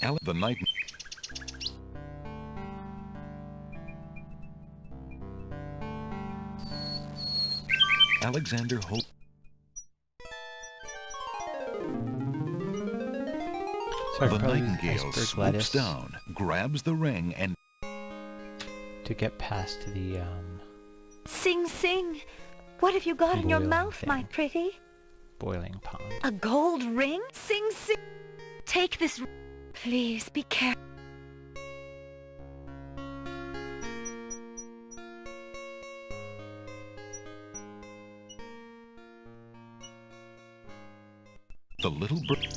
The night. Alexander Holt. Sorry, The probably nightingale iceberg swoops lettuce down, grabs the ring, and to get past the Sing, sing. What have you got in your boiling mouth, my thing. pretty? boiling pond. A gold ring? Sing, sing. Take this. Please be careful. the little bird.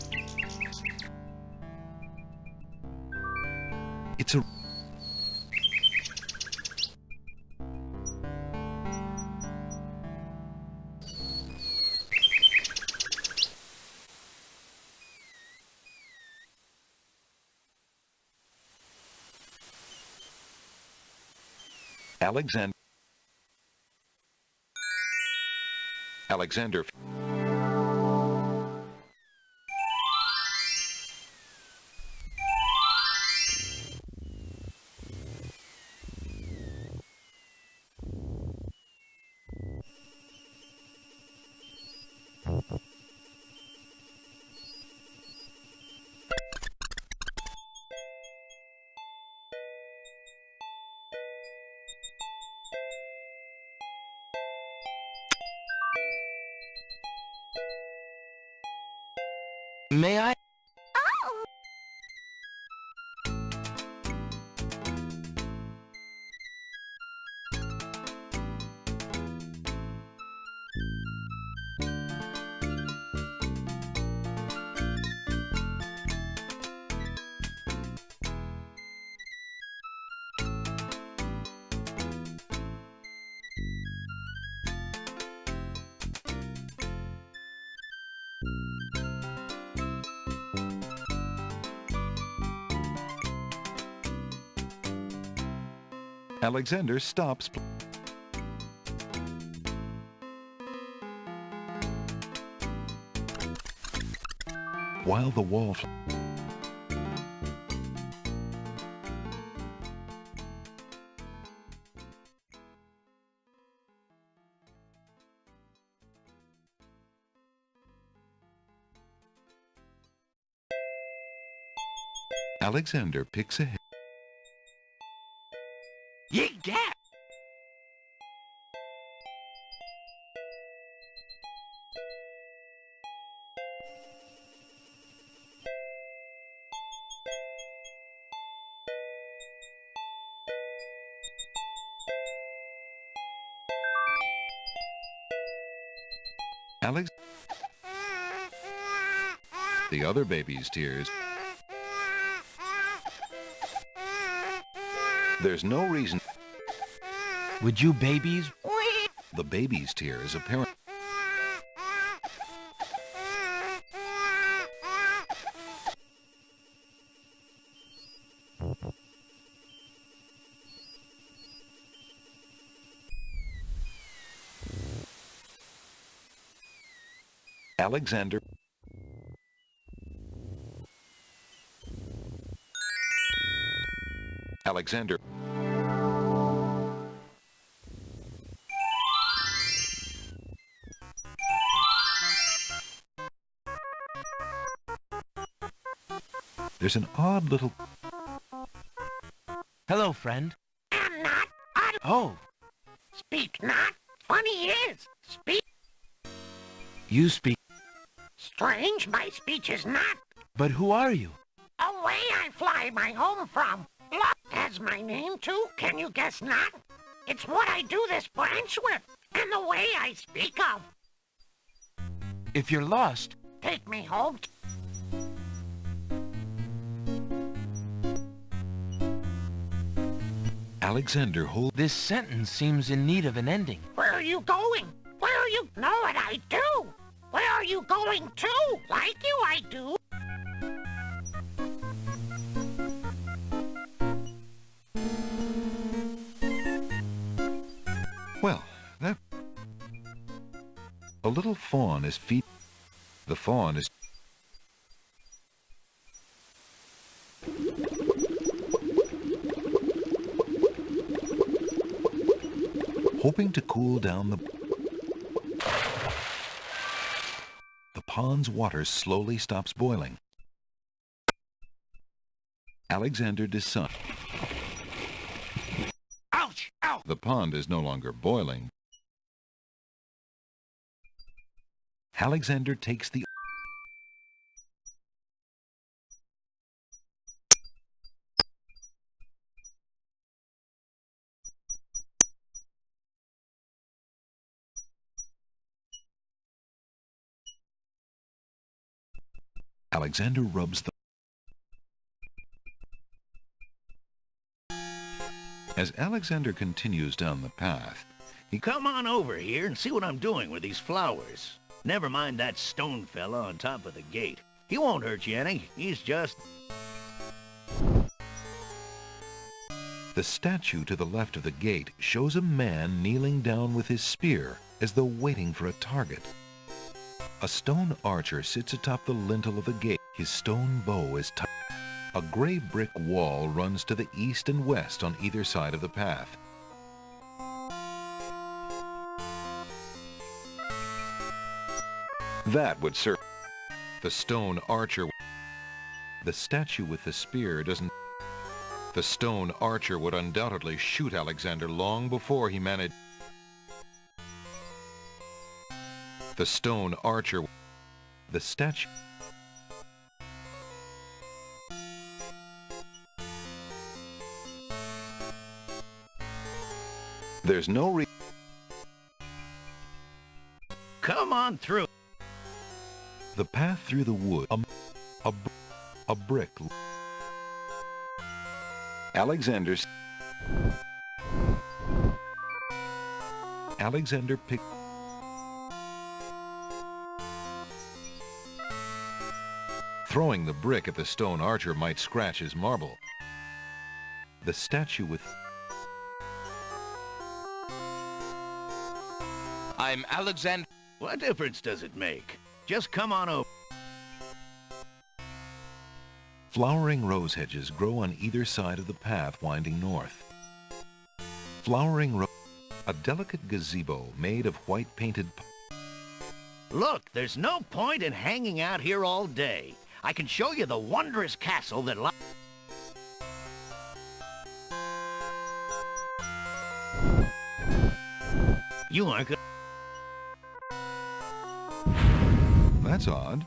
It's a... Alexander. Alexander. May I? Oh! Alexander stops. While the wall... Alexander picks a... Ye gap! Alex... The other baby's tears. There's no reason... Would you babies? The baby's tears apparent... Alexander... Alexander... There's an odd little... Hello, friend. I'm not odd. Oh, Speak not. Funny is. Speak. you speak. Strange my speech is not. But who are you? Away I fly my home from. Lot has my name too, can you guess not? It's what I do this branch with, and the way I speak of. If you're lost, Take me home. Alexander hold... this sentence seems in need of an ending. Where are you going? Where are you? Know what I do? Where are you going to? Like you I do. Well, that... A little fawn is feet... The fawn is... hoping to cool down the pond's water slowly stops boiling. Alexander decides. Ouch! Ouch! The pond is no longer boiling. Alexander takes the Alexander rubs the... As Alexander continues down the path, he... Come on over here and see what I'm doing with these flowers. Never mind that stone fella on top of the gate. He won't hurt you any. He's just... The statue to the left of the gate shows a man kneeling down with his spear as though waiting for a target. A stone archer sits atop the lintel of the gate. His stone bow is tied. A gray brick wall runs to the east and west on either side of the path. That would serve. The stone archer. The statue with the spear doesn't. The stone archer would undoubtedly shoot Alexander long before he managed. The stone archer. The statue. There's no reason. Come on through. The path through the wood. A brick. Alexander picked. Throwing the brick at the stone archer might scratch his marble. The statue with... I'm Alexander. What difference does it make? Just come on over. Flowering rose hedges grow on either side of the path winding north. A delicate gazebo made of white painted... Look, there's no point in hanging out here all day. I can show you the wondrous castle that lies... You aren't gonna... That's odd.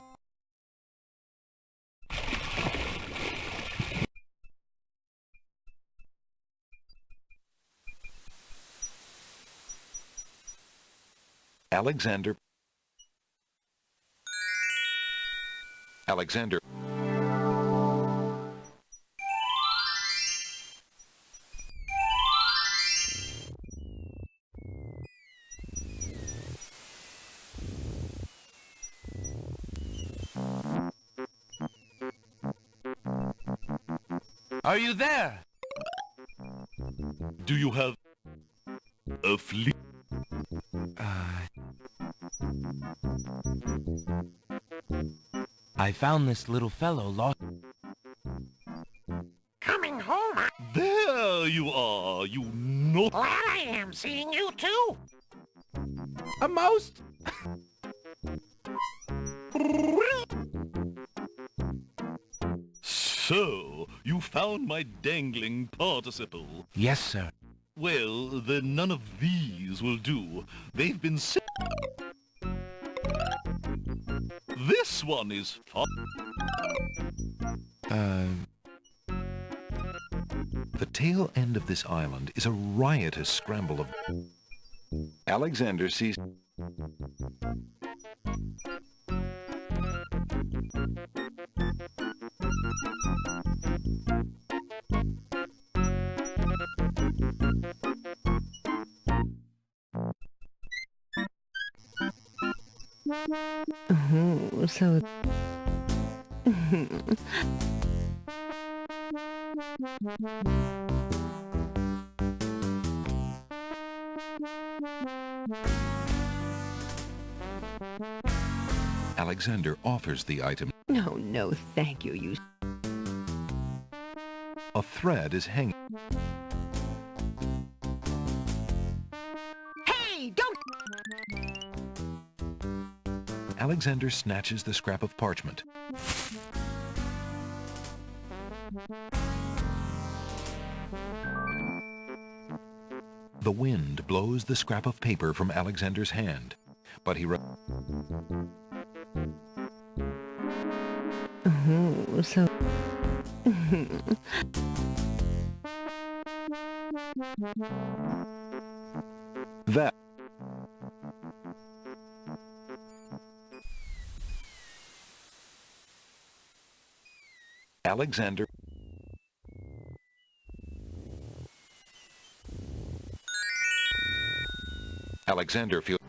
Alexander. Are you there? Do you have a flea? I found this little fellow lost. Coming home, There you are, you know. glad I am seeing you too. A most... So, you found my dangling participle. Yes, sir. Well, then none of these will do. They've been sent. This one is fun. The tail end of this island is a riotous scramble of... Alexander sees... Oh, so... Alexander offers the item. Oh, no, thank you, you... A thread is hanging. Alexander snatches the scrap of parchment. The wind blows the scrap of paper from Alexander's hand, but he... Oh, so... That... Alexander... Alexander feels...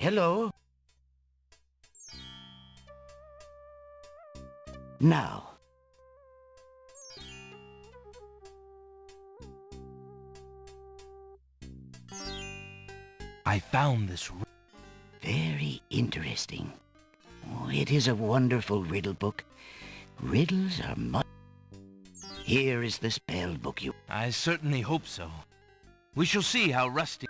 Hello? Now, I found this... very interesting. Oh, it is a wonderful riddle book. Riddles are much... Here is the spell book you... I certainly hope so. We shall see how rusty...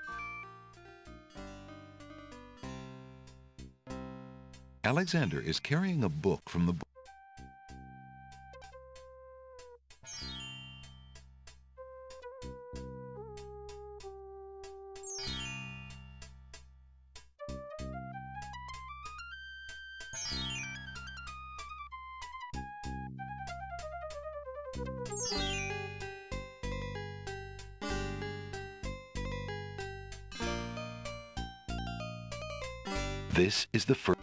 Alexander is carrying a book from the... This is the first...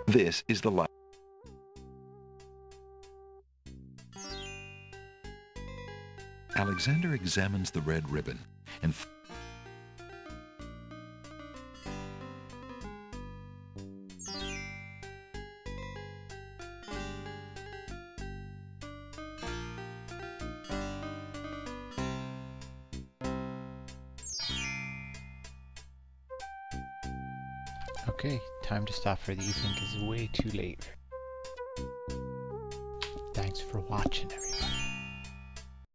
This is the last. Alexander examines the red ribbon and Okay, time to stop for the evening because it's way too late. Thanks for watching, everybody.